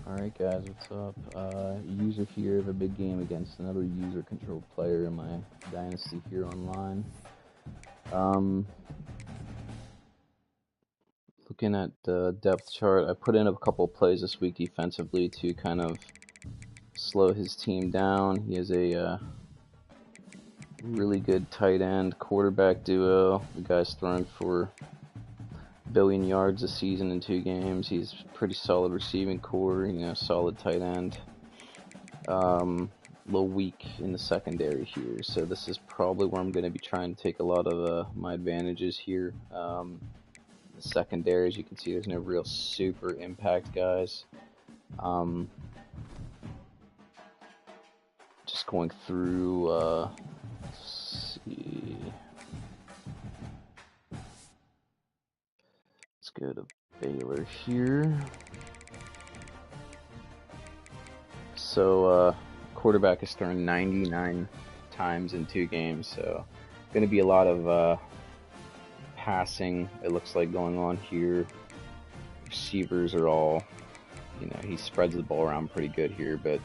Alright guys, what's up? User here of a big game against another user-controlled player in my Dynasty here online. Looking at the depth chart, I put in a couple plays this week defensively to kind of slow his team down. He has a really good tight end quarterback duo. The guy's thrown for billion yards a season in 2 games. He's pretty solid receiving core, solid tight end. A little weak in the secondary here, so this is probably where I'm going to be trying to take a lot of my advantages here. The secondary, as you can see, there's no real super impact guys. Just going through, let's see. Let's go to Baylor here. So, quarterback has thrown 99 times in 2 games, so going to be a lot of passing, it looks like, going on here. Receivers are all, he spreads the ball around pretty good here, but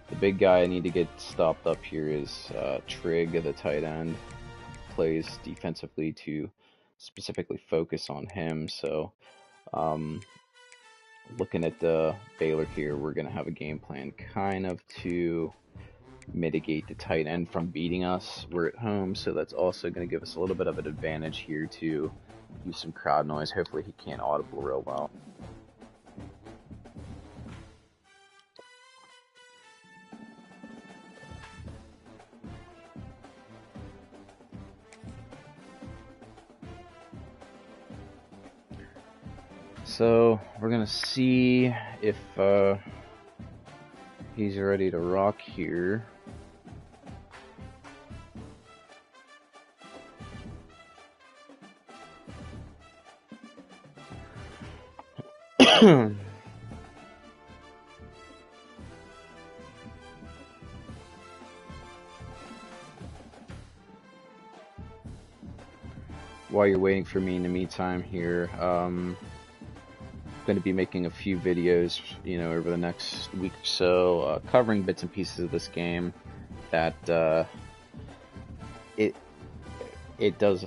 the big guy I need to get stopped up here is Trigg, the tight end. Plays defensively to specifically focus on him, so looking at the Baylor here, we're going to have a game plan kind of to mitigate the tight end from beating us. We're at home, so that's also going to give us a little bit of an advantage here to use some crowd noise. Hopefully he can't audible real well. So we're gonna see if he's ready to rock here. While you're waiting for me in the meantime here, going to be making a few videos, over the next week or so, covering bits and pieces of this game that it does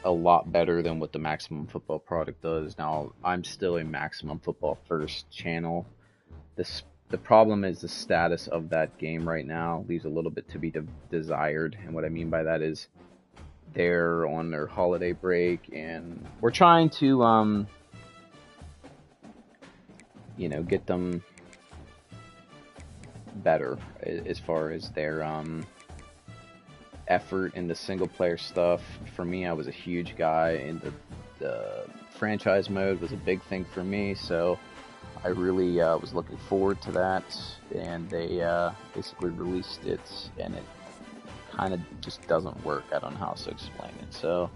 a lot better than what the Maximum Football product does. Now, I'm still a Maximum Football first channel. The problem is the status of that game right now leaves a little bit to be desired, and what I mean by that is they're on their holiday break, and we're trying to get them better as far as their effort in the single player stuff. For me, I was a huge guy, and the franchise mode was a big thing for me, so I really was looking forward to that, and they basically released it, and it kind of just doesn't work. I don't know how to explain it. So,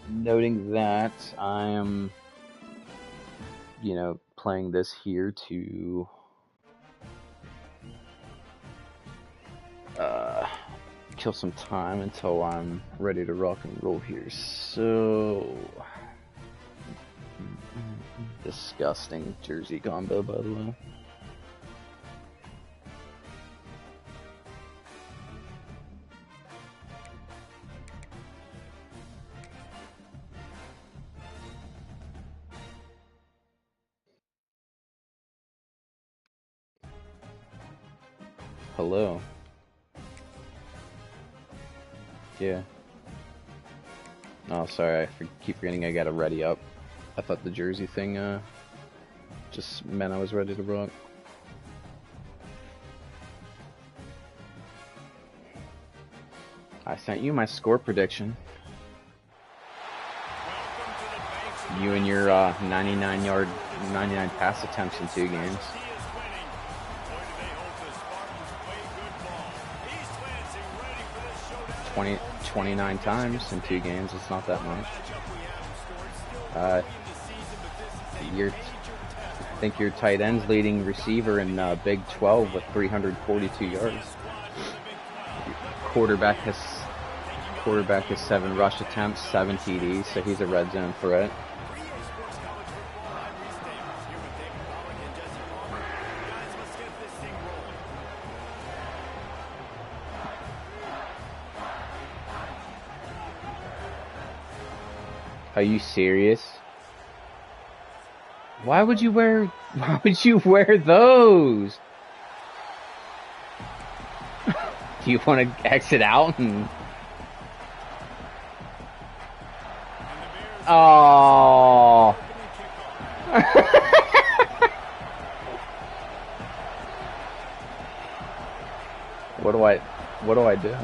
noting that, I am, playing this here to kill some time until I'm ready to rock and roll here. So, disgusting jersey combo, by the way. Hello. Yeah. Oh, sorry, I keep forgetting I gotta ready up. I thought the jersey thing just meant I was ready to rock. I sent you my score prediction. You and your 99 pass attempts in 2 games. 29 times in 2 games. It's not that much. I think your tight end's leading receiver in Big 12 with 342 yards. Quarterback has 7 rush attempts, 7 TDs, so he's a red zone threat. Are you serious? Why would you wear those? Do you want to exit out and... Oh. What do I do?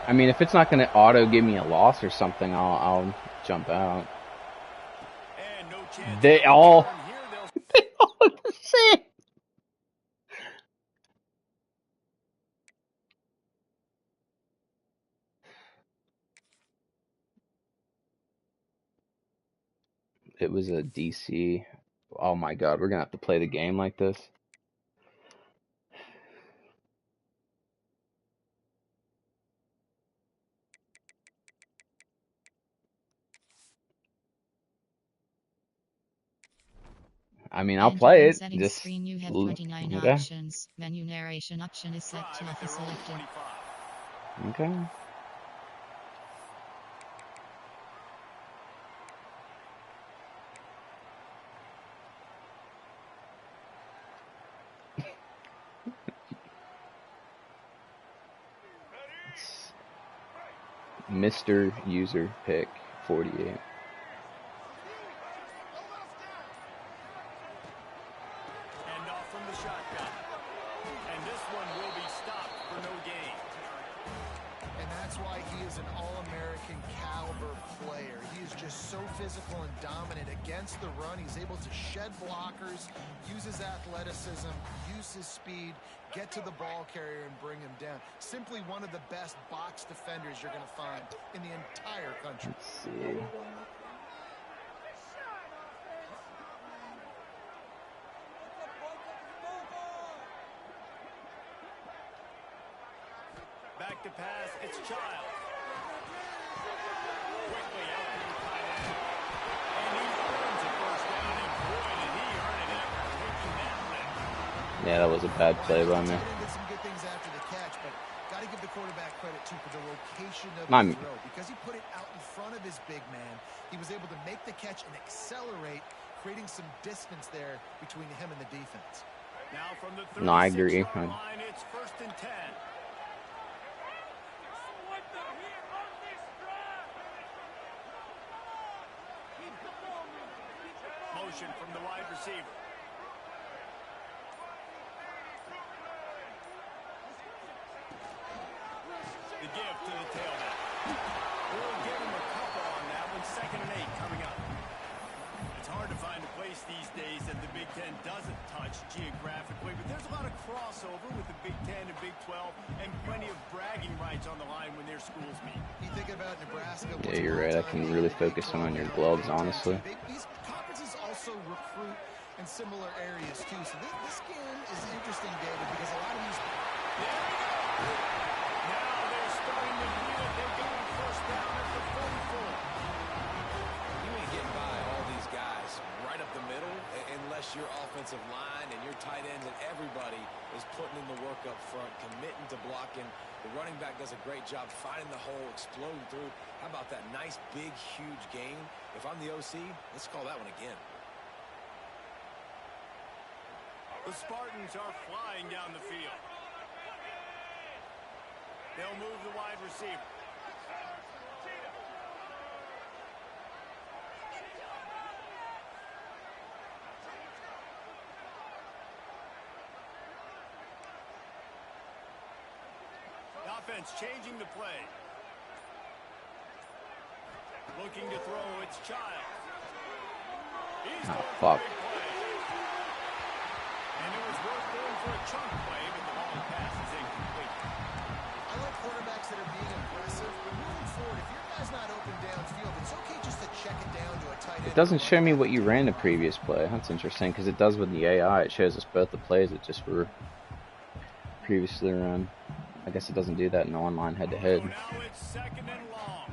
I mean, if it's not going to auto give me a loss or something, I'll jump out. They all look the same. It was a DC. Oh my god, we're going to have to play the game like this. I mean, I'll play it. Settings Just screen, you have 29 okay. options. Menu narration option is set to auto selected. Okay. Mr. User Pick 48. Physical and dominant against the run. He's able to shed blockers, use his athleticism, use his speed, get to the ball carrier and bring him down. Simply one of the best box defenders you're going to find in the entire country. Let's see. Back to pass, it's Child. Quickly out to the tight end. And he earns a first down, and boy, did he earn it after taking that lick. Yeah, that was a bad play by me. Did some good things after the catch, but got to give the quarterback credit too for the location of the throw, because he put it out in front of his big man. He was able to make the catch and accelerate, creating some distance there between him and the defense. Now from the No, I agree. line, it's 1st and 10. Motion from the wide receiver. The give to the tailback. We'll give him a couple on that one. 2nd and 8 coming up. It's hard to find a place these days that the Big Ten doesn't touch geographically, but there's a lot of crossover with the Big Ten and Big 12, and plenty of bragging rights on the line when their schools meet. You think about Nebraska. Yeah, you're right. I can really focus on your gloves, honestly. These conferences also recruit in similar areas too. So this game is interesting, David, because a lot of these. Now they're starting to feel it. They got a first down at the 44. You ain't getting by all these guys right up the middle unless your offensive line and your tight ends and everybody is putting in the work up front, committing to blocking. The running back does a great job finding the hole, exploding through. How about that nice, big, huge gain? If I'm the OC, let's call that one again. The Spartans are flying down the field. They'll move the wide receiver. Offense changing the play. Looking to throw, it's Child. He's Oh, fuck. And it was worth going for a chunk play, but the long pass is incomplete. I like quarterbacks that are being aggressive, but moving forward, if your guy's not open downfield, it's okay just to check it down to a tight end. It doesn't show me what you ran the previous play. That's interesting, because it does with the AI. It shows us both the plays that just were previously run. I guess it doesn't do that in online head-to-head. Now it's 2nd and long.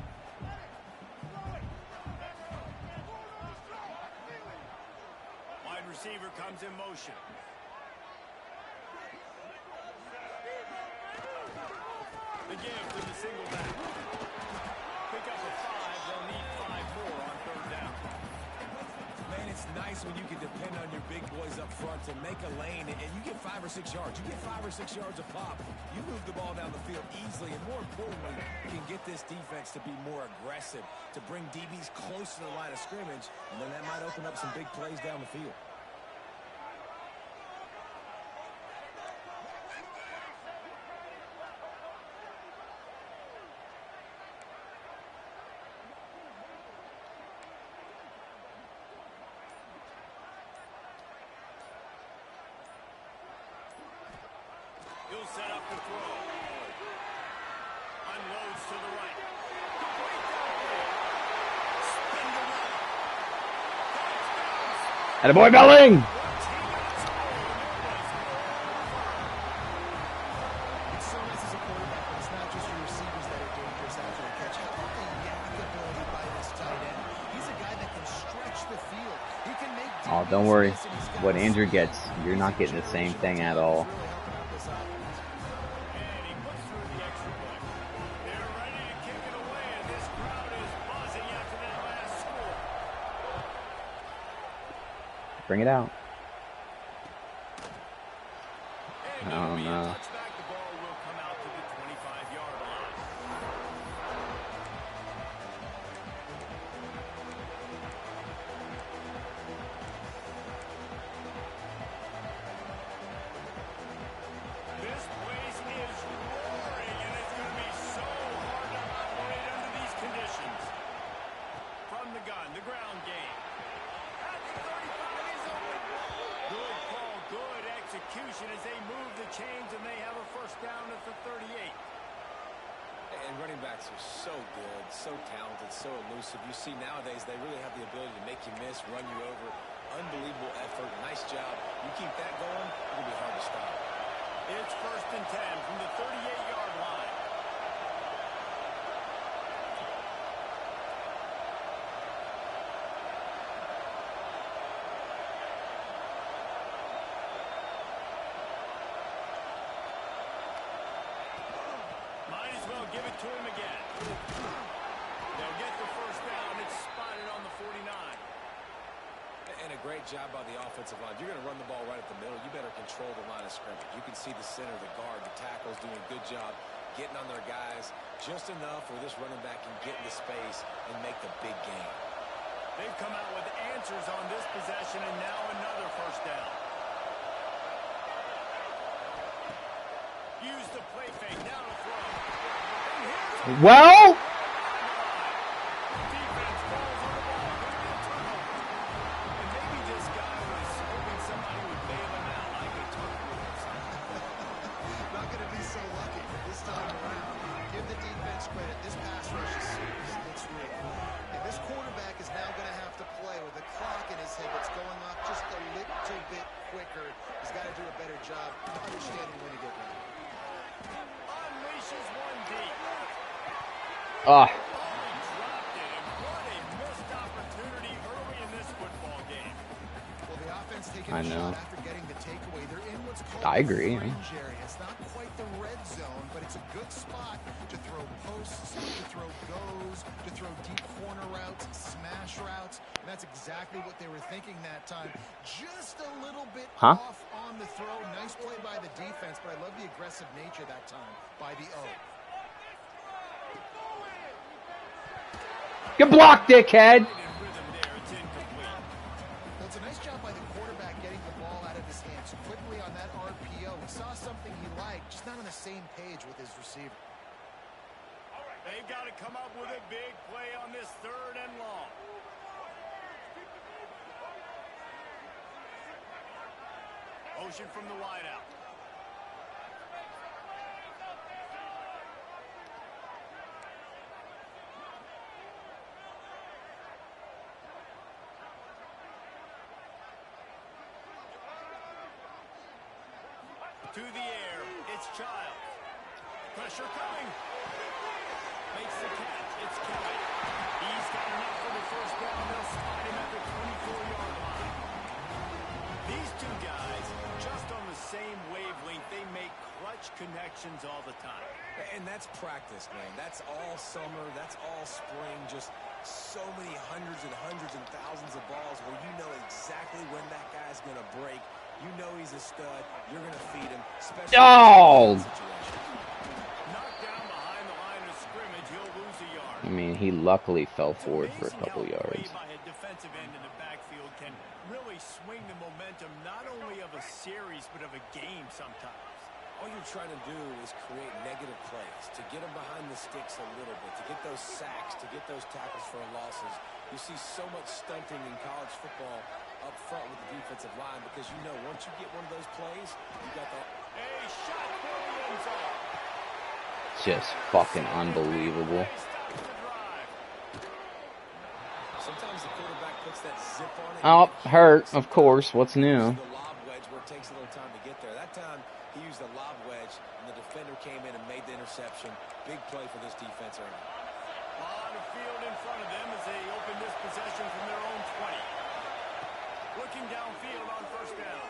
Wide receiver comes in motion. The give to the single back. It's nice when you can depend on your big boys up front to make a lane, and you get 5 or 6 yards. You get 5 or 6 yards a pop. You move the ball down the field easily, and more importantly, you can get this defense to be more aggressive, to bring DBs close to the line of scrimmage, and then that might open up some big plays down the field. He'll set up the throw. Unloads to the right. Spin the right. Attaboy, Belling! It's so nice as a quarterback, but it's not just your receivers that are dangerous after the catch. How about the yak ability by this tight end? He's a guy that can stretch the field. He can make Oh, don't worry. What Andrew gets, you're not getting the same thing at all. Bring it out. I don't know. This place is roaring, and it's going to be so hard to operate under these conditions. From the gun, the ground game. At the 35, he's open. Good call, good execution as they move the chains, and they have a first down at the 38. And running backs are so good, so talented, so elusive. You see nowadays they really have the ability to make you miss, run you over. Unbelievable effort. Nice job. You keep that going, it'll be hard to stop. It's 1st and 10 from the 38-yard line. Might as well give it to him again. They'll get the first down. It's spotted on the 49. And a great job by the offensive line. You're going to run the ball right at the middle. You better control the line of scrimmage. You can see the center, the guard, the tackles doing a good job getting on their guys just enough where this running back can get into space and make the big game. They've come out with answers on this possession, and now another first down. Use the play fake. Now to throw. And here's a Well, defense falls on the ball. Gonna be a turnover. And maybe this guy was hoping somebody would bail him out like a turtle or something. Not going to be so lucky this time around. Give the defense credit. This pass rush is serious. It's real. And this quarterback is now going to have to play with a clock in his head that's going off just a little bit quicker. He's got to do a better job understanding when to get ready. Unleashes one deep. ah, He dropped it, and what a missed opportunity early in this football game. Well, the offense taking I a know. shot after getting the takeaway. They're in what's called I the agree. fringe area. It's not quite the red zone, but it's a good spot to throw posts, to throw goes, to throw deep corner routes, smash routes. And that's exactly what they were thinking that time. Just a little bit off on the throw. Nice play by the defense, but I love the aggressive nature that time by the O. you blocked, dickhead. In rhythm there, it's incomplete. Well, it's a nice job by the quarterback getting the ball out of his hands quickly on that RPO. He saw something he liked, just not on the same page with his receiver. They've got to come up with a big play on this 3rd and long. Motion from the wideout. To the air, it's Child. Pressure coming. Makes the catch. It's Kelly. He's got enough for the first down. They'll spot him at the 24-yard line. These two guys, just on the same wavelength, they make clutch connections all the time. And that's practice, man. That's all summer. That's all spring. Just so many hundreds and thousands of balls where you know exactly when that guy's going to break. You know he's a stud. You're going to feed him, especially in that situation. Knocked down behind the line of scrimmage, he'll lose a yard. I mean, he luckily fell forward for a couple yards. By a defensive end in the backfield can really swing the momentum not only of a series but of a game sometimes. All you're trying to do is create negative plays, to get them behind the sticks a little bit, to get those sacks, to get those tackles for losses. You see so much stunting in college football up front with the defensive line because you know once you get one of those plays, you got that. A shot for the end zone. Just fucking unbelievable. Sometimes the quarterback puts that zip on it. Oh, hurt, of course. What's new? The lob wedge where it takes a little time to get there. That time he used the lob wedge, and the defender came in and made the interception. Big play for this defense early. On the field in front of them as they open this possession from their own 20. Looking downfield on first down.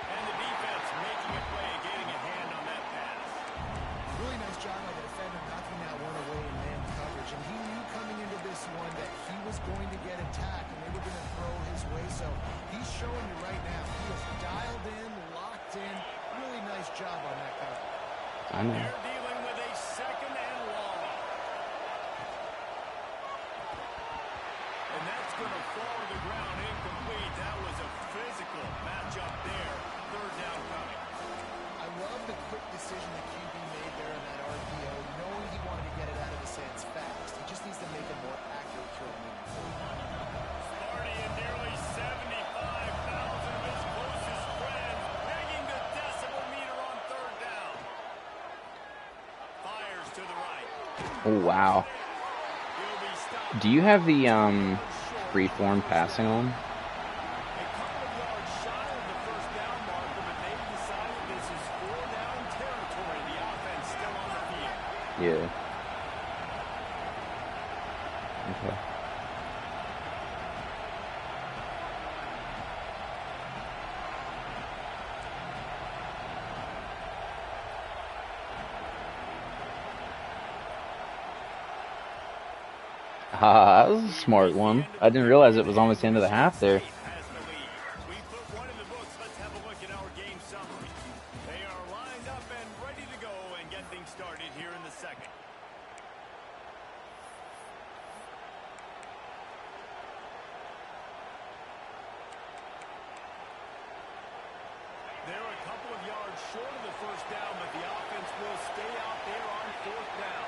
And the defense making a play, getting a hand on that pass. Really nice job by the defender knocking that one away in man coverage. And he knew coming into this one that he was going to get attacked and they were going to throw his way. So he's showing you right now. He is dialed in, locked in. Really nice job on that cover. I know. They're dealing with a second and long. And that's going to fall to the ground incomplete. That was a physical matchup there. Third down coming. I love the quick decision that QB made there in that RPO, knowing he wanted to get it out of his hands fast. He just needs to make a more accurate throw moving forward. Sparty and nearly 75,000 of his closest friends banging the decibel meter on third down. Fires to the right. Oh, wow. He'll be stopped. Do you have the freeform passing on? A couple of yards shy of the first down marker, but they've decided this is 4-down territory. The offense still on the field. Yeah. Okay. That was a smart one. I didn't realize it was almost the end of the half there. Has the lead. We put one in the books. Let's have a look at our game summary. They are lined up and ready to go and get things started here in the second. They're a couple of yards short of the first down, but the offense will stay out there on fourth down.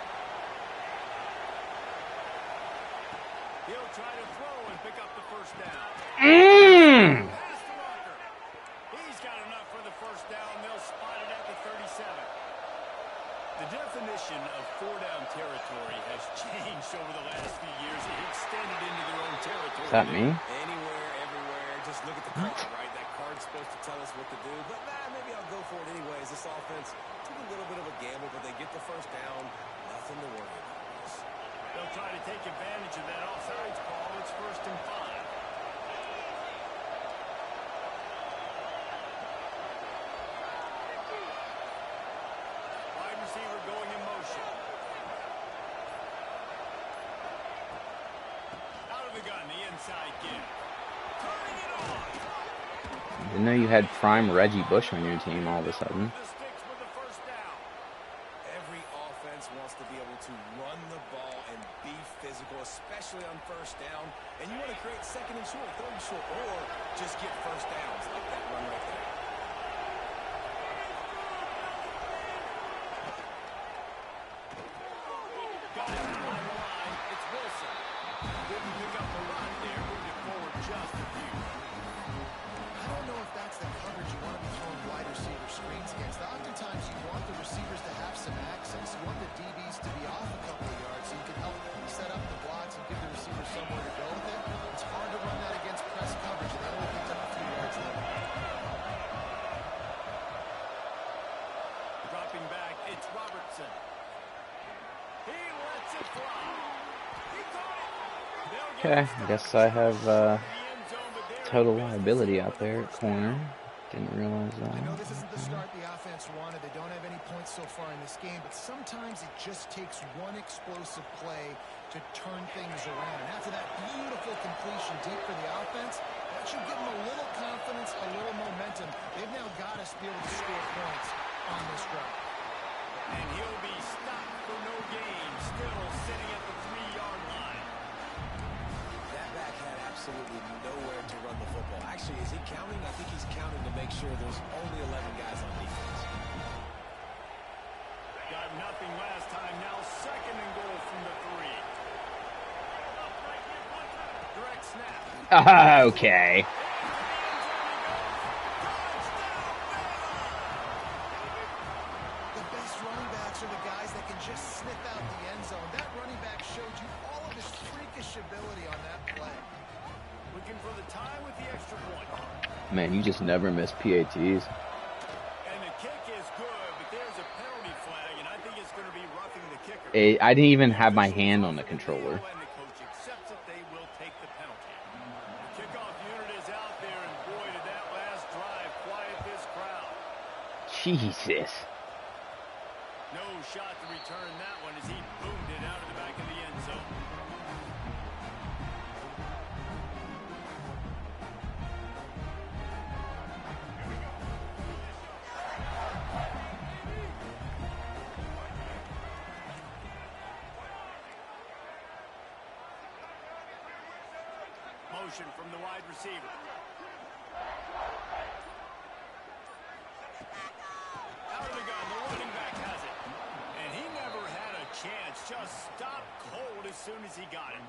He'll try to throw and pick up the first down. Pass to Walker. He's got enough for the first down. They'll spot it at the 37. The definition of 4-down territory has changed over the last few years. It extended into their own territory. Is that me? Anywhere, everywhere. Just look at the card, right? That card's supposed to tell us what to do. But maybe I'll go for it anyways. This offense took a little bit of a gamble, but they get the first down. Nothing to worry about. They'll try to take advantage of that offsides call. It's 1st and 5. Wide receiver going in motion. Out of the gun, the inside give. Turning it on. Didn't know you had prime Reggie Bush on your team all of a sudden. The sticks with the first down. Every offense wants to be able to run the ball and be physical, especially on first down. And you want to create second and short, third and short, or just get first downs like that run right there. Got it on the line. It's Wilson. Didn't pick up the run there. Moved it forward just a few. I don't know if that's the coverage you want to be throwing wide receiver screens against. Oftentimes you want the receivers to have some access. You want the DBs to be off a couple of yards so you can help set up the blocks and give the receiver somewhere to go with it. It's hard to run that against press coverage, and they only picked up a few yards there. Dropping back, it's Robertson. He lets it fly. He caught it. Okay, I guess I have total liability out there at corner. Didn't realize that. I know this isn't the start the offense wanted. They don't have any points so far in this game, but sometimes it just takes one explosive play to turn things around. And after that beautiful completion deep for the offense, that should give them a little confidence, a little momentum. They've now got to be able to score points on this drive. And he'll be stopped for no gain, still sitting at the 3-yard line. That back had absolutely nowhere to run the football. Actually, is he counting? I think he's counting to make sure there's only 11 guys on defense. Got nothing last time. Now 2nd and goal from the 3. Direct snap. Okay. The best running backs are the guys that can just snip out the end zone. That running back showed you all of his freakish ability on that play. Looking for the tie with the extra point. Man, you just never miss PATs. And the kick is good, but there's a penalty flag, and I think it's going to be roughing the kicker. I didn't even have my hand on the controller. And the coach accepts it. They will take the penalty. The kickoff unit is out there, and boy, did that last drive quiet this crowd. Jesus. No shot to return that one as he boomed it out of the back of the end zone. Motion from the wide receiver. Out of the gun, the running back has it. And he never had a chance, just stopped cold as soon as he got it.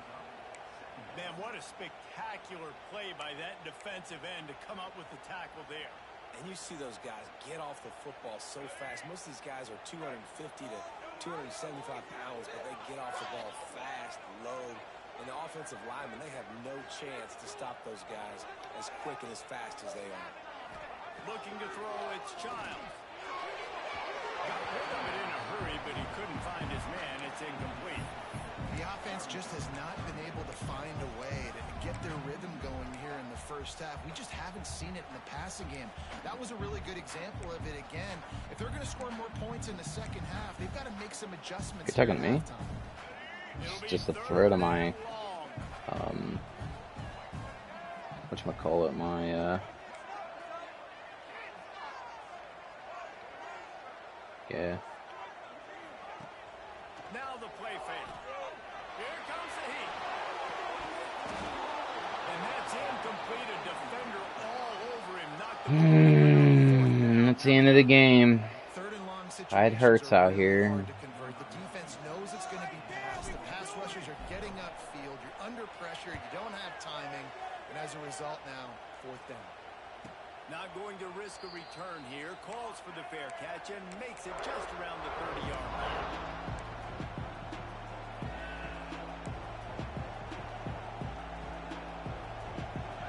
Man, what a spectacular play by that defensive end to come up with the tackle there. And you see those guys get off the football so fast. Most of these guys are 250 to 275 pounds, but they get off the ball fast, low. And the offensive linemen, they have no chance to stop those guys as quick and as fast as they are. Looking to throw, it's Childs. Got rid of it in a hurry, but he couldn't find his man. It's incomplete. The offense just has not been able to find a way to get their rhythm going here in the first half. We just haven't seen it in the passing game. That was a really good example of it again. If they're going to score more points in the second half, they've got to make some adjustments. You're talking to me? Just a thread of my, whatchamacallit, my, yeah. Now the play fake. Here comes the heat. And that's incomplete. A defender all over him. Knocked the That's the end of the game. Third and long It hurts out here. hard to convert. The defense knows it's going to be passed. The pass rushers are getting upfield. You're under pressure. You don't have timing. And as a result now, 4th down. Not going to risk a return here. Calls for the fair catch and makes it just around the 30-yard line.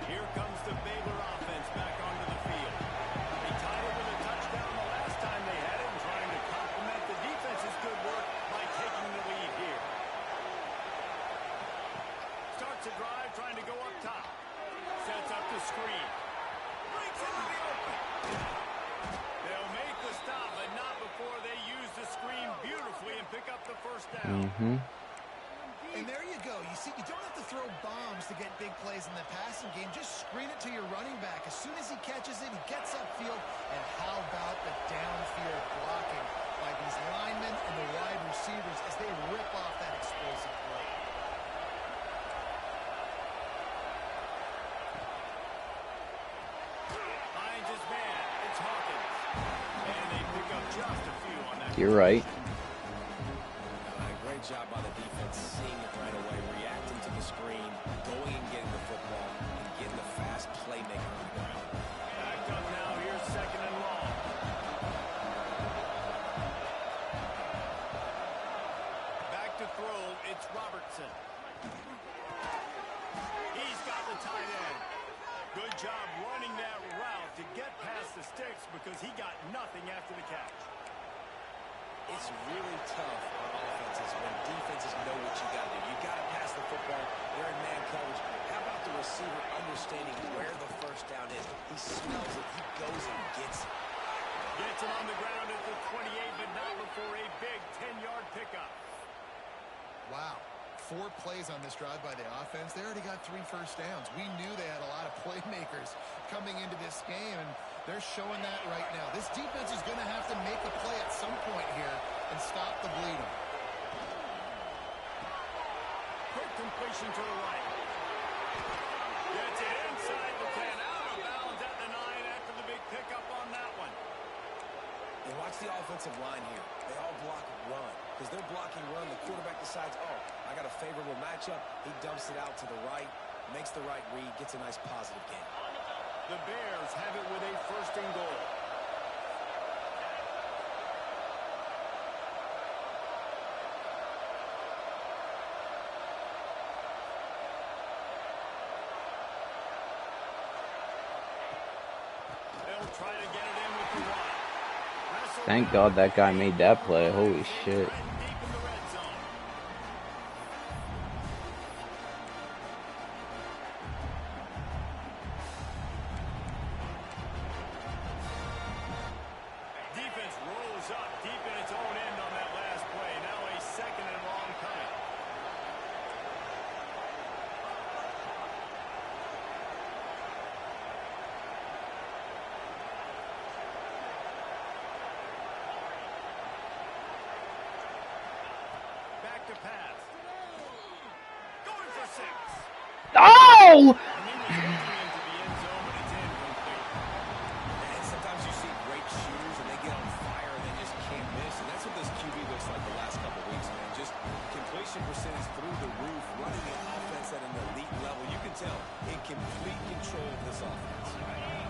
Here comes the Baylor offense back onto the field. They tied it with a touchdown the last time they had it and trying to complement the defense's good work by taking the lead here. Starts a drive trying to go up top. Sets up the screen. Breaks into the open. They'll make the stop, but not before they use the screen beautifully and pick up the first down. And there you go. You see, you don't have to throw bombs to get big plays in the passing game. Just screen it to your running back. As soon as he catches it, he gets upfield. And how about the downfield blocking by these linemen and the wide receivers as they rip off that explosive play. Finds his man. It's Hawkins. And they pick up just a few on that. You're right. Great job by the defense, seeing it right away, reacting to the screen, going and getting the football, and getting the fast playmaker on the ground. Backed up now. Here's 2nd and long. Back to throw. It's Robertson. He's got the tight end. Good job running that route to get past the sticks because he got nothing after the catch. It's really tough on offenses when defenses know what you got to do. You got to pass the football. They're in man coverage. How about the receiver understanding where the first down is? He smells it. He goes and gets it. Gets it on the ground at the 28, but not before a big 10-yard pickup. Wow. 4 plays on this drive by the offense. They already got 3 first downs. We knew they had a lot of playmakers coming into this game, and they're showing that right now. This defense is going to have to make a play at some point here and stop the bleeding. Quick completion to the right. Gets it inside the 10, out of bounds at the 9 after the big pickup on that one. And watch the offensive line here. They all block run. Because they're blocking run, the quarterback decides, oh, I got a favorable matchup. He dumps it out to the right, makes the right read, gets a nice positive gain. The Bears have it with a 1st and goal. They'll try to get it in with the run. Thank God that guy made that play. Holy shit. Defense rolls up deep in its own end on that last play. Now a 2nd and long coming. Back to pass. Going for 6. Oh! And sometimes you see great shooters and they get on fire and they just can't miss. And that's what this QB looks like the last couple of weeks, man. Just completion percentage through the roof, running the offense at an elite level. You can tell in complete control of this offense. 3rd and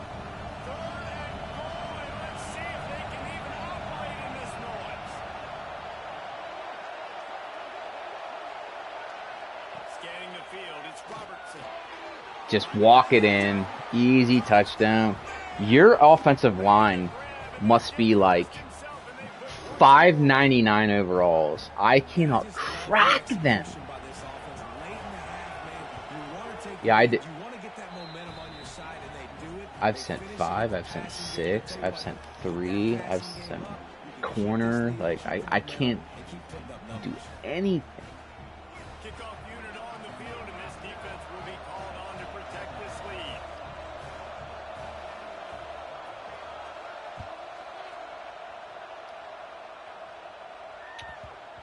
goal, and let's see if they can even operate in this noise. Scanning the field, it's Robertson. Just walk it in. Easy touchdown. Your offensive line must be like $5.99 overalls. I cannot crack them. Yeah, I did. I've sent 5. I've sent 6. I've sent 3. I've sent corner. Like, I can't do anything. Kickoff unit on the field, and this defense will be called on to protect this lead.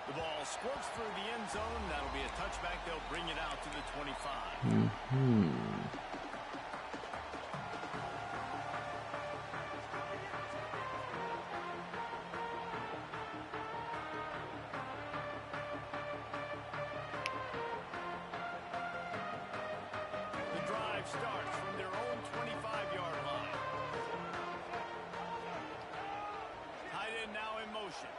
The ball squirts through the end zone. That'll be a touchback. They'll bring it out to the 25. The drive starts from their own 25-yard line. Tight end now in motion.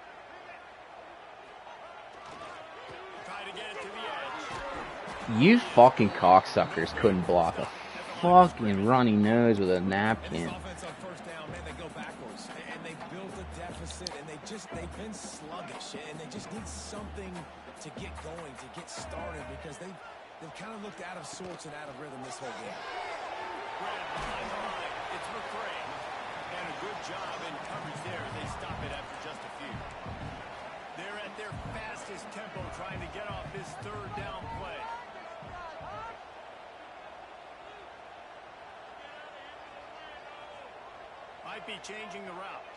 Try to get it to the edge. You fucking cocksuckers couldn't block a fucking runny nose with a napkin. This offense on 1st down, man, they go backwards. And they built a deficit, and they've been sluggish. And they just need something to get going, to get started, because they've kind of looked out of sorts and out of rhythm this whole game. Grab behind the line. It's McCray. And a good job in coverage there. They stop it after just a few. They're at their fastest tempo trying to get off this 3rd down play. Might be changing the route.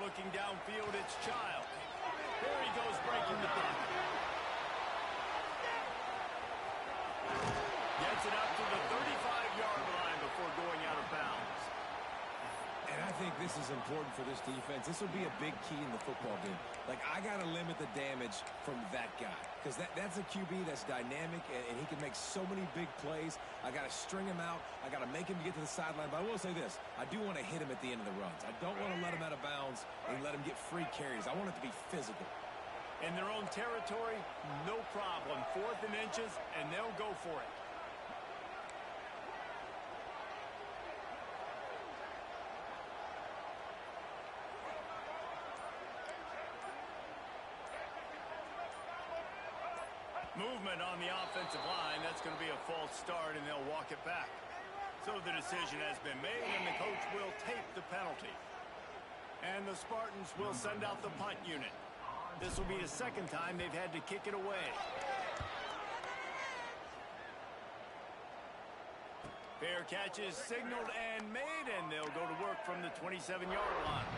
Looking downfield, it's Child. There he goes, breaking the pocket. Gets it up to the 35-yard line before going out of bounds. And I think this is important for this defense. This will be a big key in the football game. Like, I got to limit the damage from that guy. Because that's a QB that's dynamic, and he can make so many big plays. I got to string him out. I got to make him get to the sideline. But I will say this. I do want to hit him at the end of the runs. I don't want to let him out of bounds and let him get free carries. I want it to be physical. In their own territory, no problem. 4th and inches, and they'll go for it. Movement on the offensive line. That's going to be a false start, and they'll walk it back. So the decision has been made, and the coach will take the penalty. And the Spartans will send out the punt unit. This will be the second time they've had to kick it away. Fair catch is signaled and made, and they'll go to work from the 27-yard line.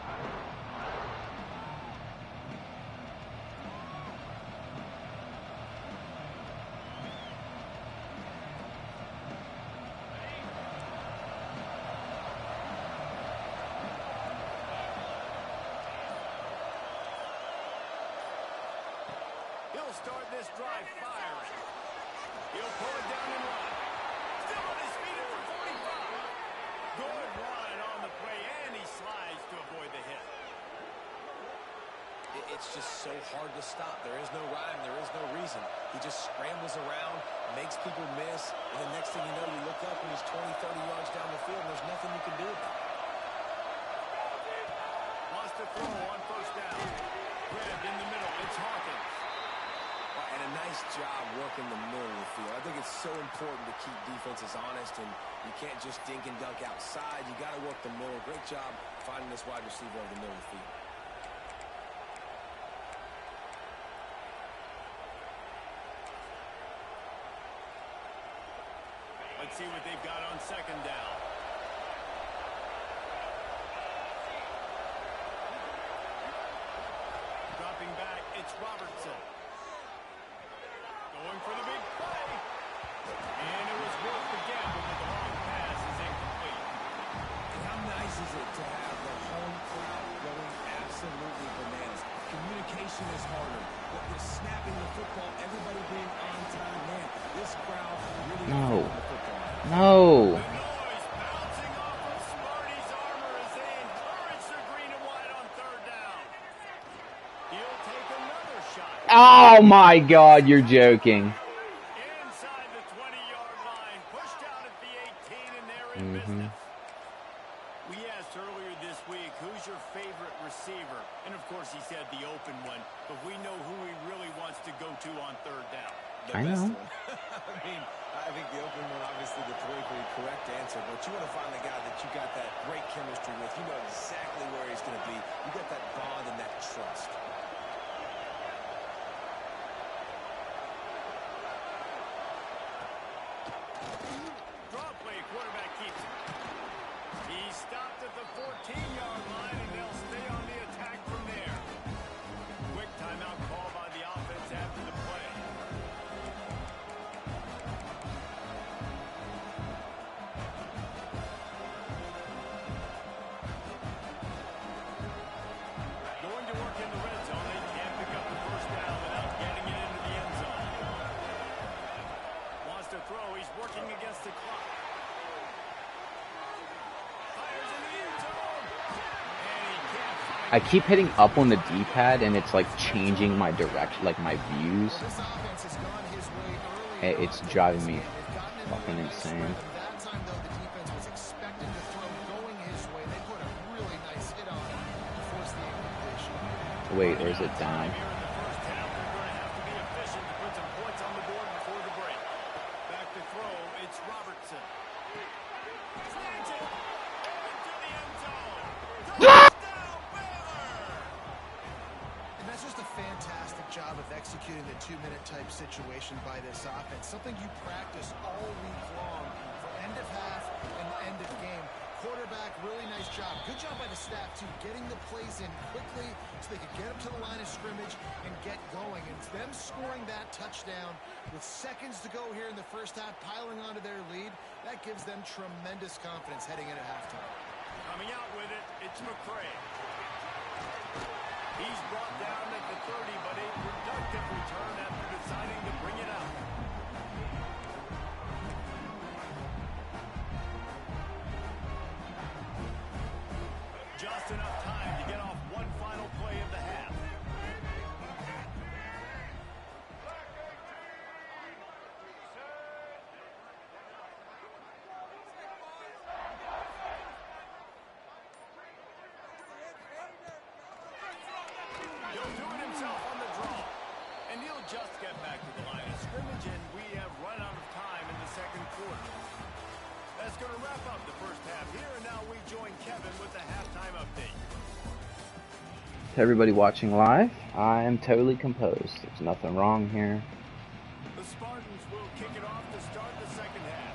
He'll start this drive firing. He'll pull it down and run. Still on his feet at the 45. Good run on the play, and he slides to avoid the hit. It's just so hard to stop. There is no rhyme. There is no reason. He just scrambles around, makes people miss, and the next thing you know, you look up and he's 20, 30 yards down the field, and there's nothing you can do about it. Wants to throw on first down. Grabbed in the middle. It's Hawkins. And a nice job working the middle of the field. I think it's so important to keep defenses honest, and you can't just dink and dunk outside. You got to work the middle. Great job finding this wide receiver over the middle of the field. Let's see what they've got on second down. Dropping back, it's Robertson. Going for the big play. And it was worth the gamble, but the long pass is incomplete. And how nice is it to have the home crowd going absolutely bananas? Communication is harder, but the snapping the football, everybody being on time, man, this crowd really No. the football. No. The noise bouncing off of Smarty's armor as they encourage the green and white on third down. He'll take another shot. Oh my God, you're joking. Inside the 20-yard line, pushed out at the 18, and they're in business. We asked earlier this week, who's your favorite receiver? And of course he said the open one, but we know who he really wants to go to on third down. The I best know. one. I think the open one, obviously the politically correct answer, but you want to find the guy that you got that great chemistry with. You know exactly where he's going to be. You got that bond and that trust. Draw play, quarterback keeps it. He stopped at the 14-yard line, and they'll stay on the attack from there. Quick timeout call by the offense after the play. Going to work in the red zone. They can't pick up the first down without getting it into the end zone. Wants to throw. He's working against the clock. Fires in the end zone. And he can't find I keep hitting up on the D-pad and it's like changing my direction, like my views. This offense has gone his way early. It's driving me fucking insane. That time, though, the defense was expecting to throw going his way. They put a really nice hit on it to force the incompletion. Wait, or is it down? here in the first half. They're going to have to be efficient to put some points on the board before the break. Back to throw. It's Robertson. Slants it into the end zone. Touchdown, Baylor! And that's just a fantastic job of executing the two-minute type situation by this offense. Something you practice all week long for end of half and end of game. Quarterback, really nice job. Good job by the staff, too, getting the plays in quickly so they could get up to the line of scrimmage and get going. And it's them scoring that touchdown with seconds to go here in the first half, piling onto their lead. That gives them tremendous confidence heading into halftime. Coming out with it, it's McCray. He's brought down at the 30, but a productive return after deciding to bring it out. Just enough time to get off one final play of the half. He'll do it himself on the draw. And he'll just get back to the line of scrimmage, and we have run out of time in the second quarter. that's going to wrap up the first half here, and now we join Kevin with the halftime update. To everybody watching live, I am totally composed. There's nothing wrong here. The Spartans will kick it off to start the second half.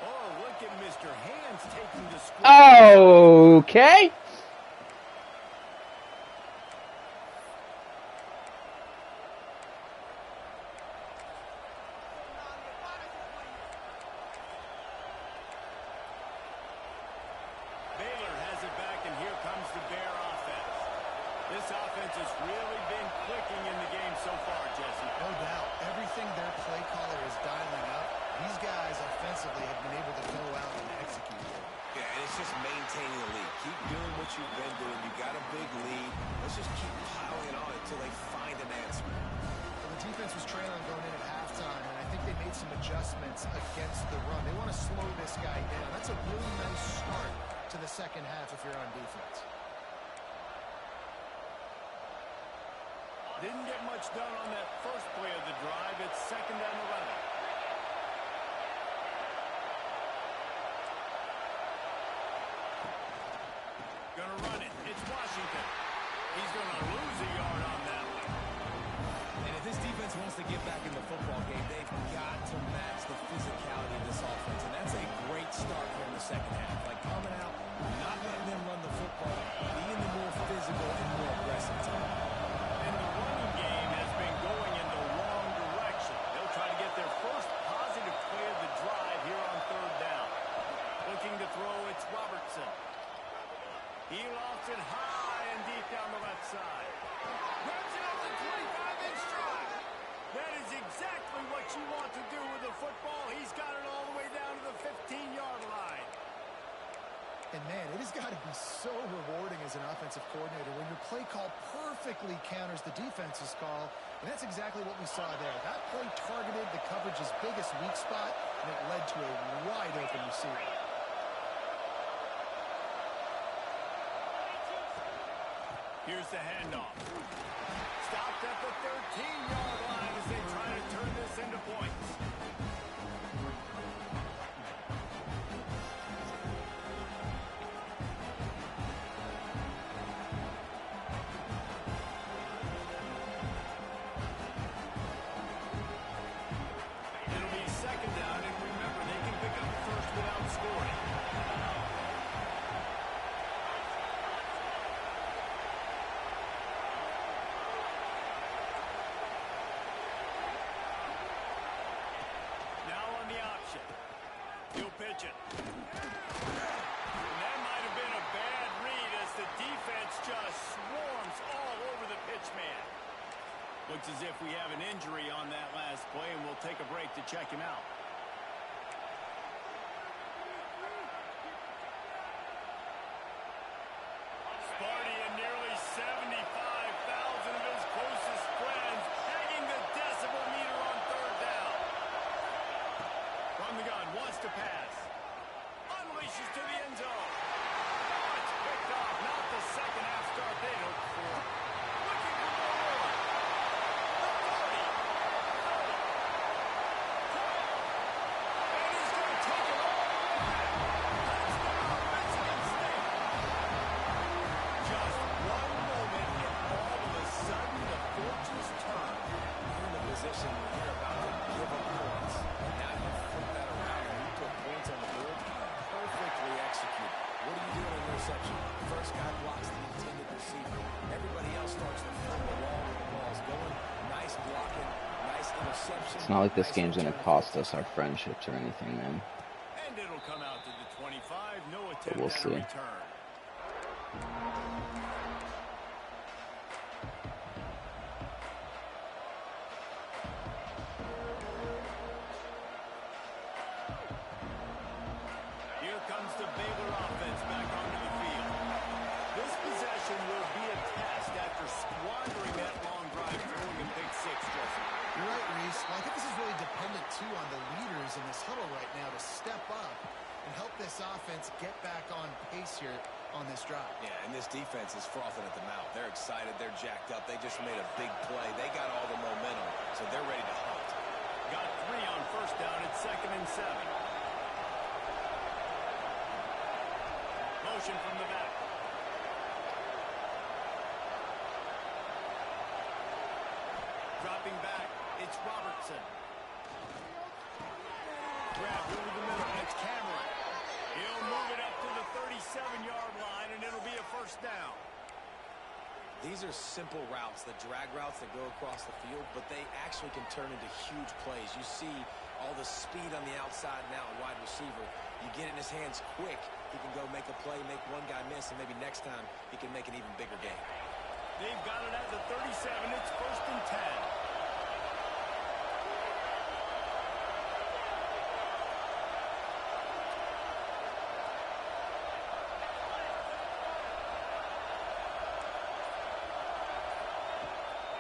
Oh, look at Mr. Hands taking the square. Okay. Baylor has it back, and here comes the Bear offense. This offense has really been clicking in the game so far, Jesse. No doubt. Everything their play caller is dialing up, these guys offensively have been able to go out and execute it. Yeah, and it's just maintaining the lead. Keep doing what you've been doing. You got a big lead. Let's just keep piling on until they find an answer. Well, the defense was trailing going in at halftime, and I think they made some adjustments against the run. They want to slow this guy down. That's a really nice start to the second half if you're on defense. Didn't get much done on that first play of the drive. It's 2nd and 11. Gonna run it. It's Washington. He's gonna lose a yard on that one. And if this defense wants to get back in the football game, they've got to match the physicality of this offense. And that's a great start here in the second half. Like coming out, not letting them run the football, being the more physical and more aggressive team. And the running game has been going in the wrong direction. They'll try to get their first positive play of the drive here on 3rd down. Looking to throw, it's Robertson. He lofts it high and deep down the left side. Grabs it off the 25-inch drive. That is exactly what you want to do with the football. He's got it all the way down to the 15-yard line. And, man, it has got to be so rewarding as an offensive coordinator when your play call perfectly counters the defense's call. And that's exactly what we saw there. That play targeted the coverage's biggest weak spot, and it led to a wide-open receiver. Here's the handoff. Stopped at the 13-yard line as they try to turn this into points. It'll be 2nd down, and remember, they can pick up first without scoring. He'll pitch it. And that might have been a bad read as the defense just swarms all over the pitch man. Looks as if we have an injury on that last play, and we'll take a break to check him out. Sparty and nearly 75,000 of his closest friends hanging the decibel meter on 3rd down. From the gun, wants to pass. Unleashes to the end zone. Oh, it's picked off. Not the second half start they hoped for. Looking for more. The 30. 30. 20. And he's going to take it all. Touchdown, Michigan State. Just one moment, and all of a sudden the fortunes turn. You're in a position where you're about to give up points. And now you flip that around and you put points on the board. Perfectly executed. What do you do in an interception? First guy blocks the intended receiver. Everybody else starts to fill the wall where the ball's going. Nice blocking, nice interception. It's not like this game's going to cost us our friendships or anything, man. And it'll come out to the 25. No attempt But we'll at see. a return. Here comes the Baylor offense back onto the field. This possession will be a test after squandering that long drive throwing a big 6, Jesse. You're right, Reese. Well, I think this is really dependent, too, on the leaders in this huddle right now to step up and help this offense get back on pace here. on this drive. Yeah, and this defense is frothing at the mouth. They're excited. They're jacked up. They just made a big play. They got all the momentum, so they're ready to hunt. Got 3 on first down at 2nd and 7. Motion from the back. Dropping back, it's Robertson. Grab over the middle, it's Cameron. He'll move it up to the 37-yard line, and it'll be a first down. These are simple routes, the drag routes that go across the field, but they actually can turn into huge plays. You see all the speed on the outside now, wide receiver. You get it in his hands quick, he can go make a play, make one guy miss, and maybe next time he can make an even bigger gain. They've got it at the 37. It's 1st and 10.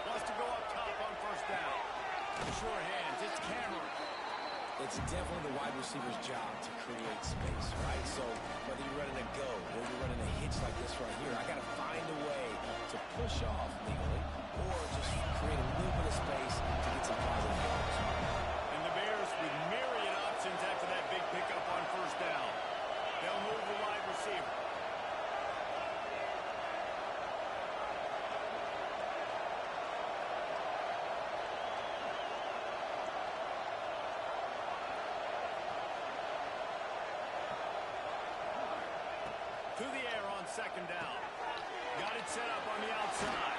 Wants to go up top on first down. Sure hands. It's Cameron. It's definitely the wide receiver's job to create space, right? So whether you're running a go or you're running a hitch like this right here, I got to find a way to push off legally or just create a little bit of space to get some positive yards. And the Bears with myriad options after that big pickup on first down. They'll move the wide receiver. To the air on 2nd down. Got it set up on the outside.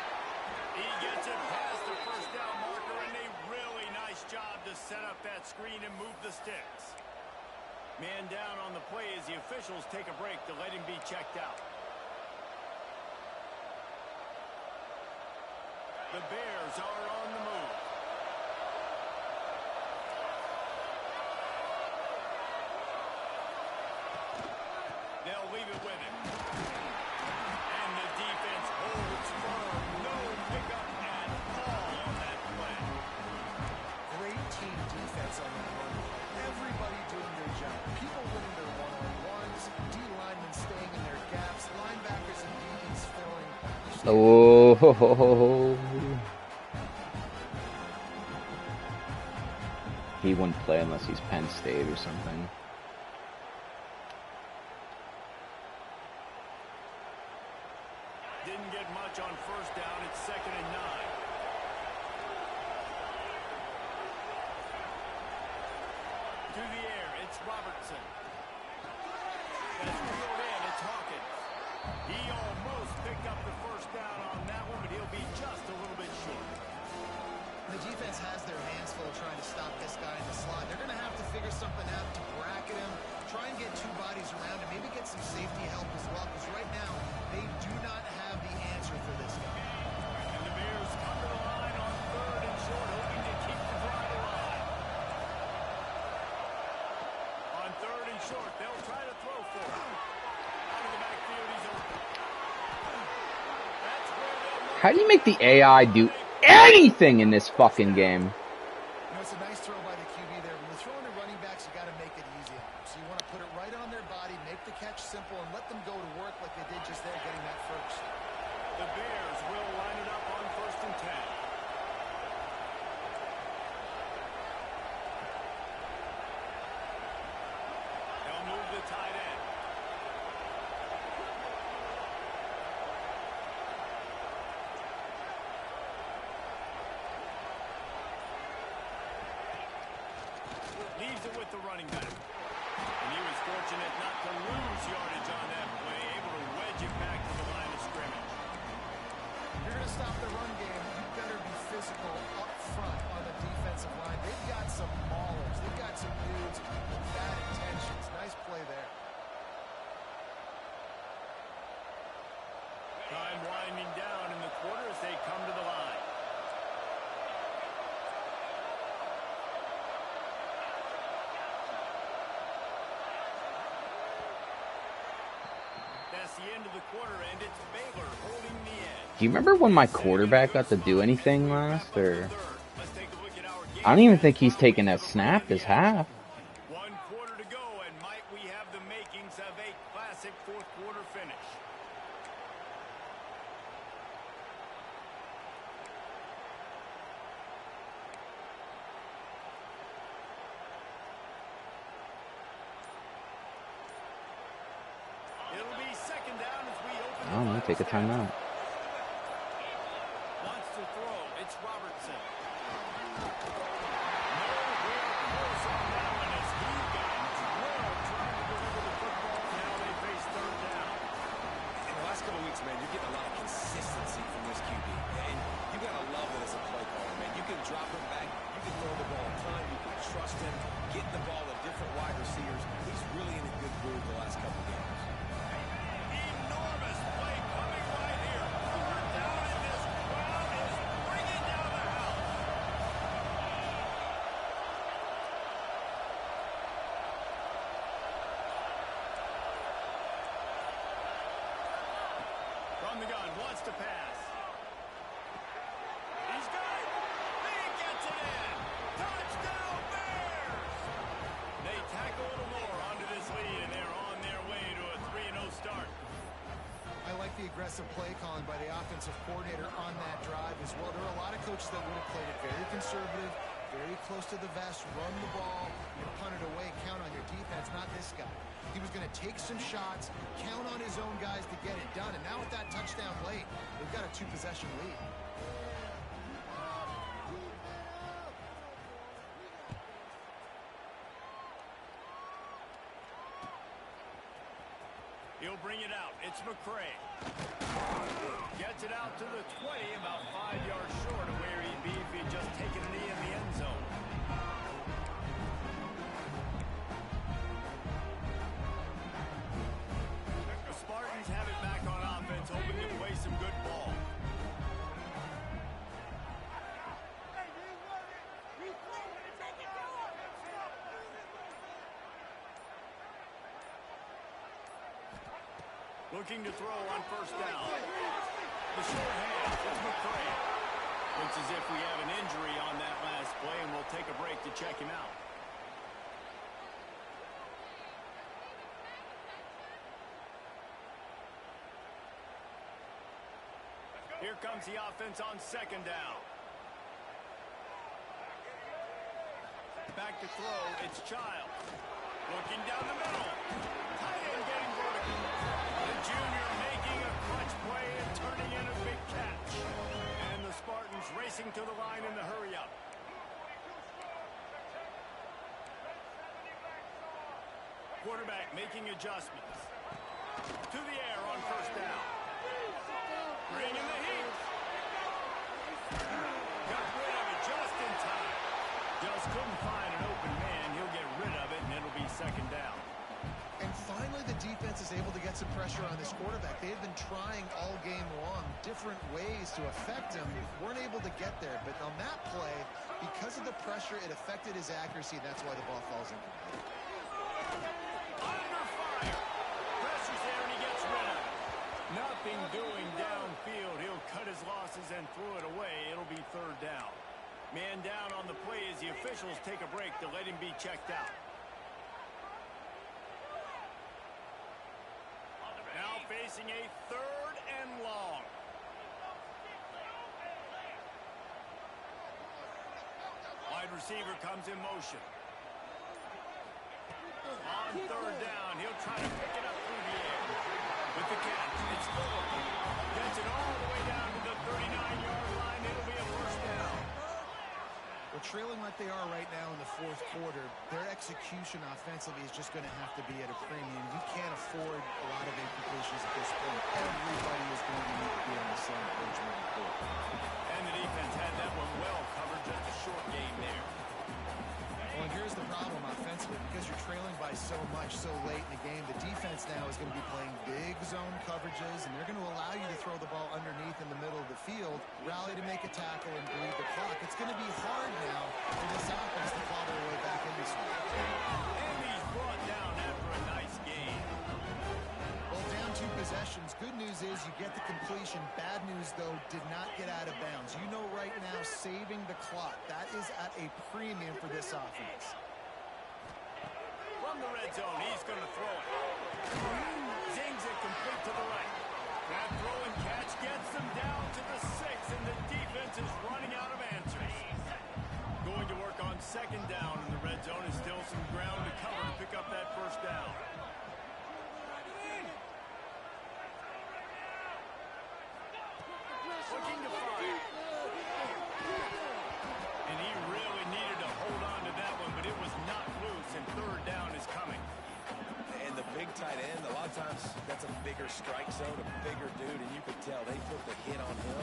He gets it past the first down marker, and a really nice job to set up that screen and move the sticks. Man down on the play as the officials take a break to let him be checked out. The Bears are on the move. They'll leave it with him. And the defense holds firm. No pickup at all on that play. Great team defense on that one. Everybody doing their job. People winning their one-on-ones. D-linemen staying in their gaps. Linebackers and DBs filling. Oh, he wouldn't play unless he's Penn State or something. Didn't get much on first down. It's 2nd and 9. To the air, it's Robertson. That's reeled in, it's Hawkins. He almost picked up the first down on that one, but he'll be just a little bit short. The defense has their hands full trying to stop this guy in the slot. They're going to have to figure something out to bracket him, try and get 2 bodies around him, maybe get some safety help as well, because right now they do not have the answer for this guy. And the Bears come to the line on 3rd and short, hoping to keep the drive alive. On 3rd and short, they'll try to throw for him. Out of the backfield, he's open. That's where they'll... How do you make the AI do anything in this fucking game? You know, it's a nice throw by the QB there. When you're throwing to running backs, you got to make it easy. So you want to put it right on their body, make the catch simple, and let them go to work like they did just there, getting that first. The Bears will line it up on 1st and 10. They'll move the tight end. Leaves it with the running back. And he was fortunate not to lose yardage on that play, able to wedge it back to the line of scrimmage. If you're going to stop the run game, you better be physical up front on the defensive line. They've got some maulers. They've got some dudes with bad intentions. Nice play there. Time winding down in the quarter as they come to the line. That's the end of the quarter, and it's Baylor holding the edge. Do you remember when my quarterback got to do anything last? Or I don't even think he's taken a snap this half. 1 quarter to go, and might we have the makings of a classic 4th quarter finish. I don't know, take a timeout. Wants to throw. It's Robertson. Nowhere close on that one as he got drilled trying to deliver the football. Now they face third down. In the last couple of weeks, man, you're getting a lot of consistency from this QB. And you got to love it as a play caller, man. You can drop him back. You can throw the ball a ton. You can trust him. Getting the ball to different wide receivers. He's really in a good groove the last couple of games. Enormous play coming right here. We're down in this crowd is bringing down the house. From the gun, wants to pass. He's got it. He gets it in. Touchdown Bears! They tack a little more onto this lead, and they're on their way to a 3-0 start. I like the aggressive play calling by the offensive coordinator on that drive as well. There are a lot of coaches that would have played it very conservative, very close to the vest, run the ball, and punt it away, count on your defense, not this guy. He was going to take some shots, count on his own guys to get it done, and now with that touchdown late, they've got a 2-possession lead. He'll bring it out. It's McCray. Gets it out to the 20, about 5 yards short of where he'd be if he'd just taken a knee in the end zone. The Spartans have it back on offense, hoping to play some good ball. Looking to throw on first down. The short hand is McCray. Looks as if we have an injury on that last play, and we'll take a break to check him out. Here comes the offense on second down. Back to throw, it's Child. Looking down the middle. Tight end getting vertical. The junior making a clutch play and turning in a big catch. And the Spartans racing to the line in the hurry-up. Quarterback making adjustments. To the air on first down. Bringing the heat. Got rid of it just in time. Just couldn't find an open man. He'll get rid of it, and it'll be second down. And finally, the defense is able to get some pressure on this quarterback. They've been trying all game long different ways to affect him. Weren't able to get there. But on that play, because of the pressure, it affected his accuracy. That's why the ball falls incomplete. Under fire. Pressure's there, and he gets rid of it. Nothing doing downfield. He'll cut his losses and throw it away. It'll be third down. Man down on the play as the officials take a break to let him be checked out. Now facing a third and long. Wide receiver comes in motion. On third down, he'll try to pick it up through the air. With the catch, it's Fuller. Gets it all the way down to the 39-yard line. It'll be a first down. Well, trailing like they are right now in the fourth quarter, their execution offensively is just going to have to be at a premium. You can't afford a lot of incompletions at this point. Everybody is going to need to be on the same page moving forward. And the defense had that one well covered, just a short game there. Well, and here's the problem offensively. Because you're trailing by so much so late in the game, the defense now is going to be playing big zone coverages, and they're going to allow you to throw the ball underneath in the middle of the field, rally to make a tackle, and bleed the clock. It's going to be hard now for this offense to claw their way back in this one. And he's brought down after a nice game. Well, down 2 possessions. Good news is you get the completion. Bad news, though, did not get out of bounds. You know right now, saving the clock, that is at a premium for this offense. From the red zone, he's going to throw it. Zings it complete to the right. That throw and catch gets them down to the 6, and the defense is running out of answers. Going to work on second down in the red zone. Is still some ground to cover to pick up that first down. sometimes that's a bigger strike zone, a bigger dude, and you could tell they put the hit on him,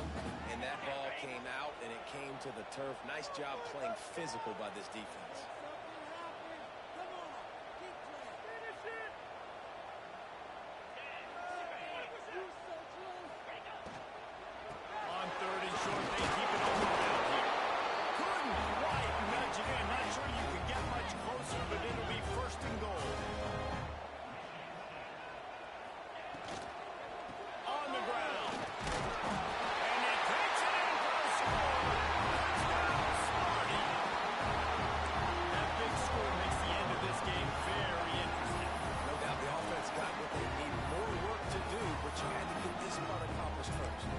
and that ball came out, and it came to the turf. Nice job playing physical by this defense. On third and short, they keep it on the ground here. Couldn't quite nudge it in. Not sure you can get much closer, but it'll be first and goal. On the ground. And he takes it in for a score. Touchdown, Smarty. That big score makes the end of this game very interesting. No doubt the offense got what they need. More work to do, but you had to get this part accomplished first.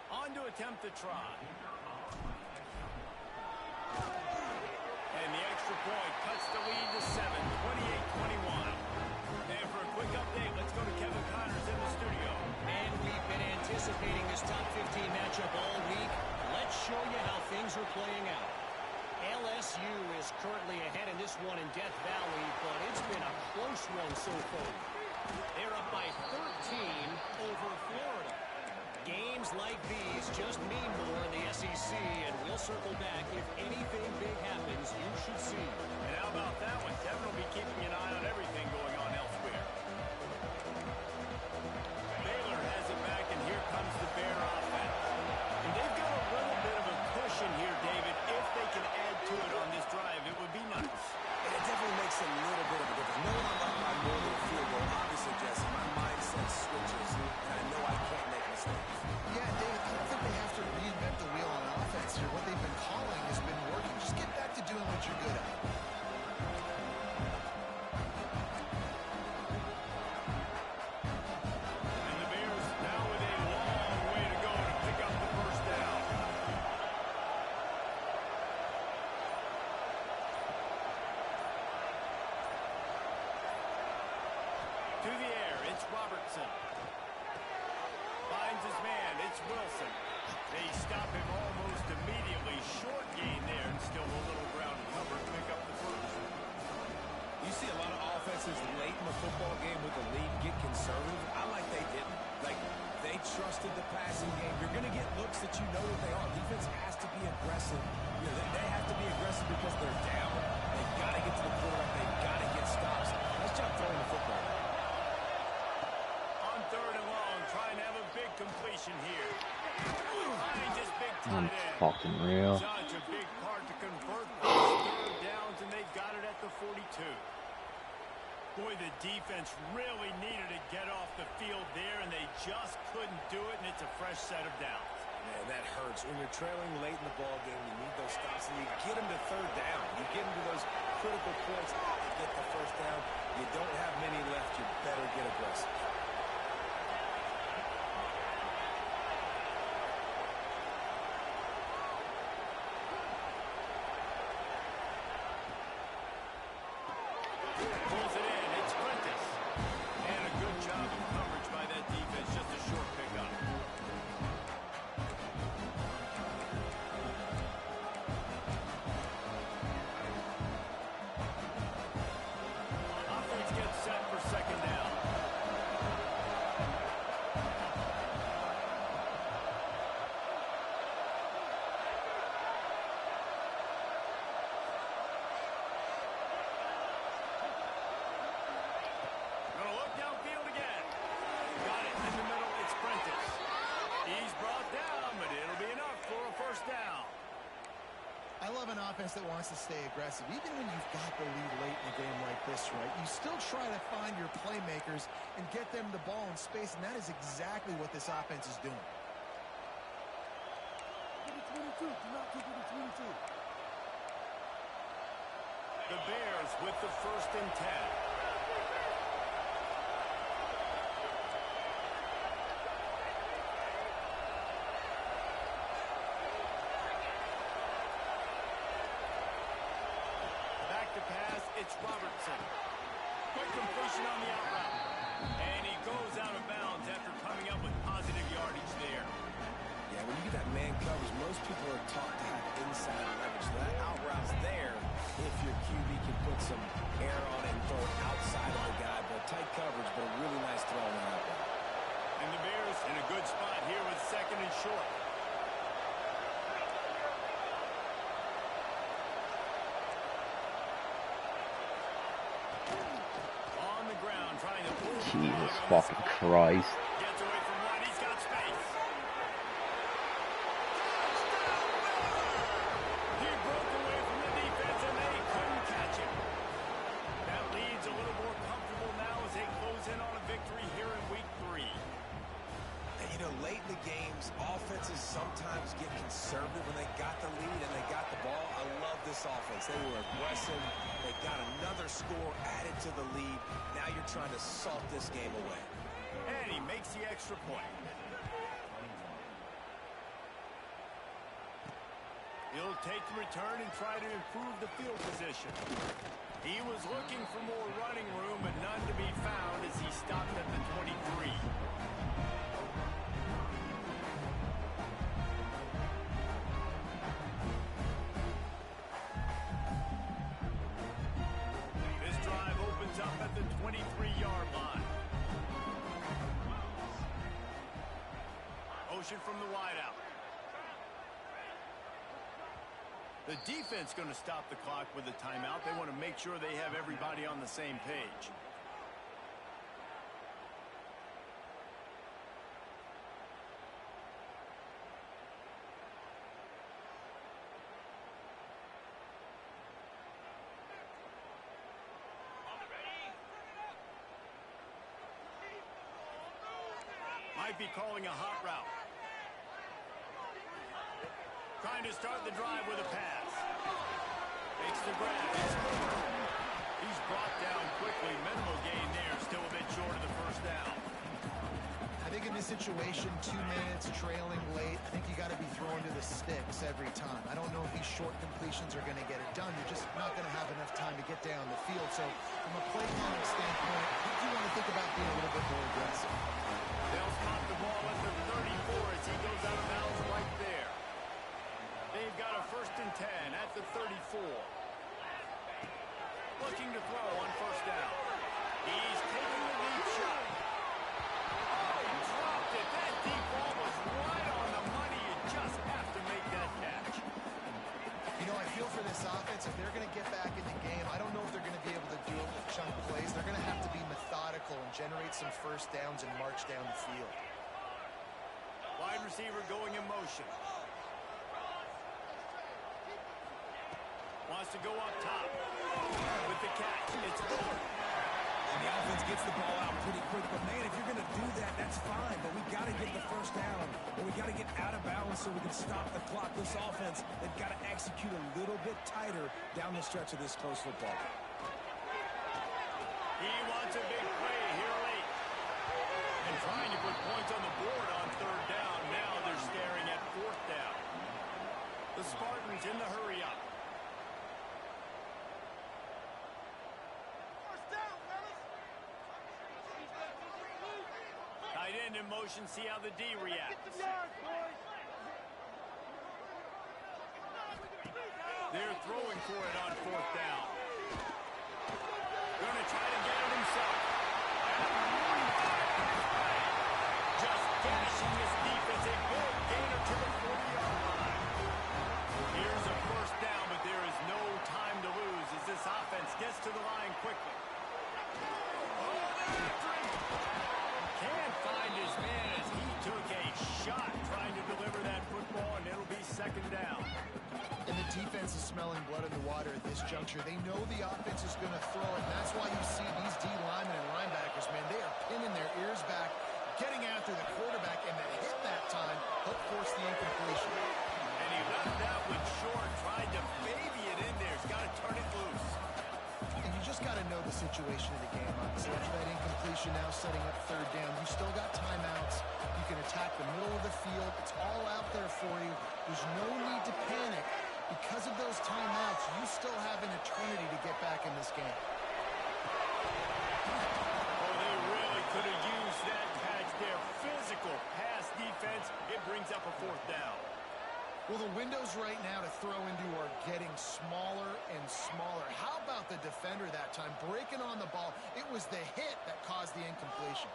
On to attempt the try. And the extra point cuts the lead to 7, 28-21. And for a quick update, let's go to Kevin Connors in the studio. And we've been anticipating this top 15 matchup all week. Let's show you how things are playing out. LSU is currently ahead in this one in Death Valley, but it's been a close one so far. They're up by 13 over Florida. Games like these just mean more in the SEC, and we'll circle back. If anything big happens, you should see. And how about that one? Devin will be keeping an eye on everything going on elsewhere. Baylor has it back, and here comes the Bear offense. And they've got a little bit of a cushion here, David. If they can add to it on this drive, it would be nice. And it definitely makes a little bit of a difference. Knowing I'm up by more than a field goal, obviously, Jesse, my mindset switches, and I know I can't make mistakes. Yeah, David, I don't think they have to reinvent the wheel on offense here. What they've been calling has been working. Just get back to doing what you're good at. And the Bears now with a long way to go to pick up the first down. To the air, it's Robertson. Finds his man, it's Wilson. They stop him almost immediately. Short gain there, and still a little ground cover to pick up the first. You see a lot of offenses late in the football game with the lead get conservative. I like they didn't. Like, they trusted the passing game. You're going to get looks that you know what they are. Defense has to be aggressive. You know, they have to be aggressive because they're down. They've got to get to the quarterback. They've got to get stops. Nice job throwing the football. On third and long, trying to have a big completion here. Finds his big tight end. Fucking real. Such a big part to convert those third downs, and they got it at the 42. Boy, the defense really needed to get off the field there, and they just couldn't do it, and it's a fresh set of downs. Man, that hurts. When you're trailing late in the ball game, you need those stops, and you get them to third down. You get them to those critical points to get the first down. You don't have many left. You better get aggressive. Pulls it in. It's Prentice. And a good job of coverage by that defense. Just a short pickup. Offense gets set for second down. Gonna look downfield again. Got it in the middle. It's Prentice. He's brought down, but it'll be enough for a first down. I love an offense that wants to stay aggressive. Even when you've got the lead late in a game like this, right, you still try to find your playmakers and get them the ball in space, and that is exactly what this offense is doing. The Bears with the first and 10. Back to pass, it's Robertson. Quick completion on the out route. And he goes out of bounds after coming up with positive yardage there. if your QB can put some air on it and throw it outside of the guy. But tight coverage, but a really nice throw on that one. And the Bears in a good spot here with 2nd and short. On the ground, trying to pull. Jesus fucking Christ. Gets away from one. He's got space. He broke away from the defense, and they couldn't catch him. That lead's a little more comfortable now as they close in on a victory here in Week 3. And, you know, late in the games, offenses sometimes get conservative when they got the lead and they got the ball. I love this offense. They were aggressive. They got another score added to the lead. Now you're trying to salt this game away. And he makes the extra point. He'll take the return and try to improve the field position. He was looking for more running room, but none to be found as he stopped at the 23. This drive opens up at the 23-yard line. Motion from the wideout. The defense going to stop the clock with a timeout. They want to make sure they have everybody on the same page. Might be calling a hot route. Trying to start the drive with a pass. Makes the grab. He's brought down quickly. Minimal gain there. Still a bit short of the first down. I think in this situation, 2 minutes, trailing late, I think you got to be throwing to the sticks every time. I don't know if these short completions are going to get it done. You're just not going to have enough time to get down the field. So from a play calling standpoint, I think you want to think about being a little bit more aggressive. They'll spot the ball at the 34 as he goes out of bounds right there. They've got a 1st and 10 at the 34. Looking to throw on 1st down. He's taking a deep shot. Oh, he dropped it. That deep ball was right on the money. You just have to make that catch. You know, I feel for this offense, if they're going to get back in the game, I don't know if they're going to be able to do it with chunk plays. They're going to have to be methodical and generate some 1st downs and march down the field. Wide receiver going in motion. Wants to go up top with the catch. It's over. And the offense gets the ball out pretty quick. But, man, if you're going to do that, that's fine. But we got to get the 1st down. Or we got to get out of bounds so we can stop the clock. This offense, they've got to execute a little bit tighter down the stretch of this close football game. He wants a big play here late. And trying to put points on the board on 3rd down. Now they're staring at 4th down. The Spartans in the hurry up. Tight end in motion, see how the D reacts. They're throwing for it on 4th down. Going to try to get it himself. Just gashing this defense. A good gainer to the 40-yard line. Here's a 1st down, but there is no time to lose as this offense gets to the line quickly. Can't find his man as he took a shot trying to deliver that football, and it'll be 2nd down. And the defense is smelling blood in the water at this juncture. They know the offense is going to throw it, and that's why you see these D linemen and linebackers, man, they are pinning their ears back, getting after the quarterback, and that hit that time helped force the incompletion. And he left that one short, tried to baby it in there. He's got to turn it loose. And you just got to know the situation of the game, obviously. After that incompletion, now setting up 3rd down, you still got timeouts. You can attack the middle of the field. It's all out there for you. There's no need to panic. Because of those timeouts, you still have an eternity to get back in this game. Oh, they really could have used that catch there. Physical pass defense. It brings up a 4th down. Well, the windows right now to throw into are getting smaller and smaller. How about the defender that time breaking on the ball? It was the hit that caused the incompletion.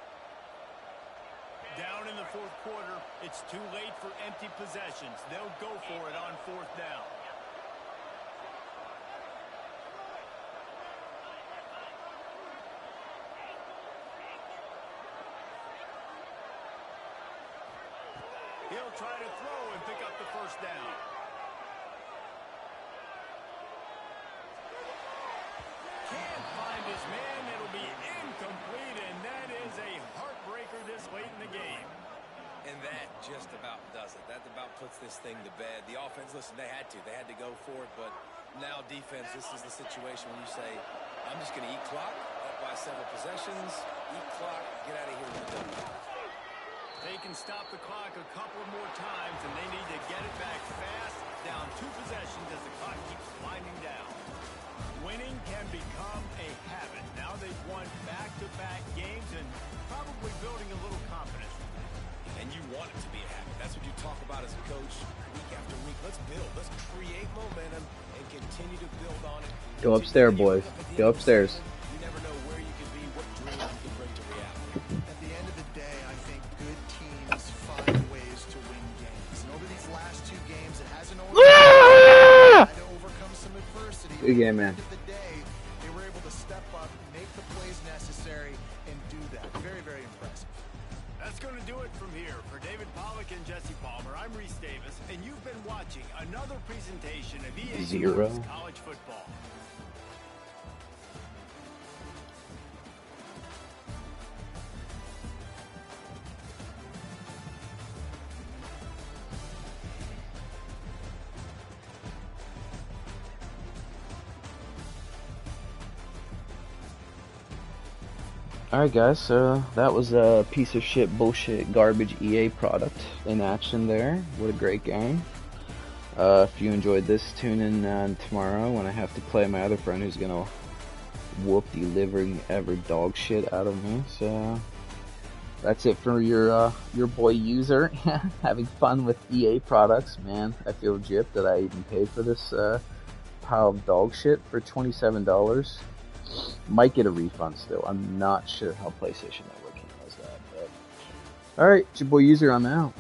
Down in the fourth quarter, it's too late for empty possessions. They'll go for it on fourth down. He'll try to throw and pick up the first down. Can't find his man. It'll be incomplete, and that is a heartbreaker this late in the game. And that just about does it. That about puts this thing to bed. The offense, listen, they had to. They had to go for it, but now defense, this is the situation when you say, I'm just going to eat clock, up by several possessions, eat clock, get out of here with the W. They can stop the clock a couple more times, and they need to get it back fast, down 2 possessions as the clock keeps winding down. Winning can become a habit. Now they've won back-to-back games and probably building a little confidence. And you want it to be a habit. That's what you talk about as a coach week after week. Let's build. Let's create momentum and continue to build on it. Go upstairs, boys. Go upstairs. You never know where you can be, what dreams you can bring to reality. At the end of the day, I think good teams find ways to win games. And over these last 2 games, it hasn't always had to overcome some adversity. Good game, man. At the end of the day, they were able to step up, make the plays necessary, and do that. Very, very impressive. That's going to do it from here. For David Pollack and Jesse Palmer, I'm Reese Davis, and you've been watching another presentation of EA Sports College Football. Alright guys, so that was a piece of shit, bullshit, garbage EA product in action there. What a great game. If you enjoyed this, tune in tomorrow when I have to play my other friend who's gonna whoop the living ever dog shit out of me. So that's it for your boy User. Having fun with EA products, man. I feel gypped that I even paid for this pile of dog shit for $27. Might get a refund still. I'm not sure how PlayStation Network handles that. But alright, it's your boy User, I'm out.